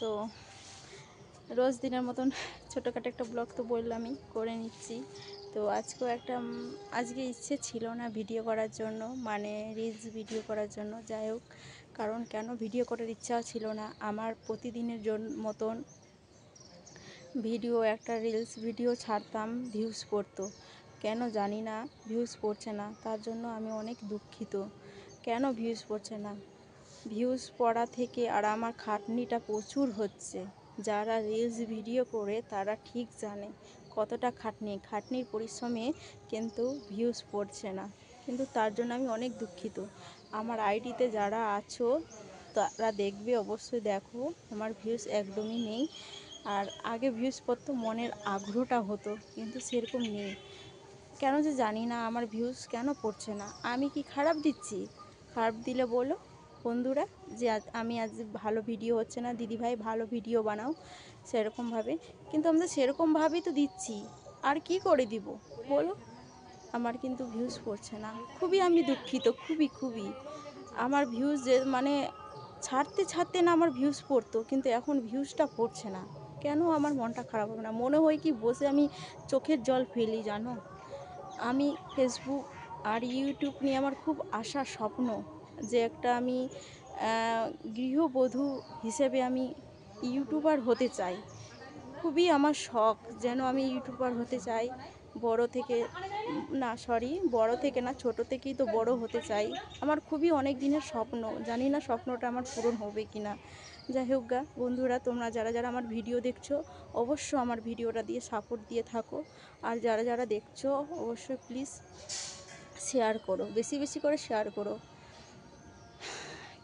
তো রোজ দিনের মতন ছোটোখাটো একটা ব্লগ তো বললামই, করে নিচ্ছি। তো আজকেও আজকে ইচ্ছে ছিল না ভিডিও করার জন্য, মানে রিলস ভিডিও করার জন্য। যাই হোক, কারণ কেন ভিডিও করার ইচ্ছাও ছিল না আমার। প্রতিদিনের মতন ভিডিও, একটা রিলস ভিডিও ছাড়তাম, ভিউজ পড়তো। কেন জানি না ভিউজ পড়ছে না, তার জন্য আমি অনেক দুঃখিত। কেন ভিউজ পড়ছে না? ভিউজ পড়া থেকে আর আমার খাটনিটা প্রচুর হচ্ছে। যারা রিলস ভিডিও করে তারা ঠিক জানে কতটা খাটনির পরিশ্রমে কিন্তু ভিউজ পড়ছে না। কিন্তু তার জন্য আমি অনেক দুঃখিত। আমার আইডিতে যারা আছো তারা দেখবে, অবশ্যই দেখো, আমার ভিউজ একদমই নেই। আর আগে ভিউজ পড়তো, মনের আগ্রহটা হতো, কিন্তু সেরকম নেই। কেন যে জানি না আমার ভিউজ কেন পড়ছে না। আমি কি খারাপ দিচ্ছি? খারাপ দিলে বলো বন্ধুরা, যে আমি আজ ভালো ভিডিও হচ্ছে না, দিদিভাই ভালো ভিডিও বানাও সেরকমভাবে। কিন্তু আমরা সেরকমভাবেই তো দিচ্ছি, আর কি করে দিব বলো? আমার কিন্তু ভিউজ পড়ছে না। খুবই আমি দুঃখিত, খুবই আমার ভিউজ যে মানে ছাড়তে না আমার ভিউজ পড়তো, কিন্তু এখন ভিউজটা পড়ছে না। কেন আমার মনটা খারাপ হবে না? মনে হয় কি বসে আমি চোখের জল ফেলি, জানো। আমি ফেসবুক আর ইউটিউব নিয়ে আমার খুব আশা, স্বপ্ন যে একটা আমি গৃহবধূ হিসেবে আমি ইউটিউবার হতে চাই। খুবই আমার শখ যেন আমি ইউটিউবার হতে চাই। বড় থেকে না, ছোট থেকেই তো বড় হতে চাই। আমার খুবই অনেক দিনের স্বপ্ন, জানি না স্বপ্নটা আমার পূরণ হবে কি না। যাই হোক গা বন্ধুরা, তোমরা যারা আমার ভিডিও দেখছো অবশ্য আমার ভিডিওটা দিয়ে সাপোর্ট দিয়ে থাকো। আর যারা দেখছো অবশ্যই প্লিজ শেয়ার করো, বেশি করে শেয়ার করো।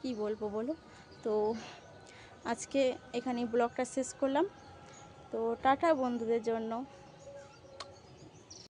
কি বলবো বলো? তো আজকে এখানেই ব্লগটা শেষ করলাম। তো টাটা বন্ধুদের জন্য।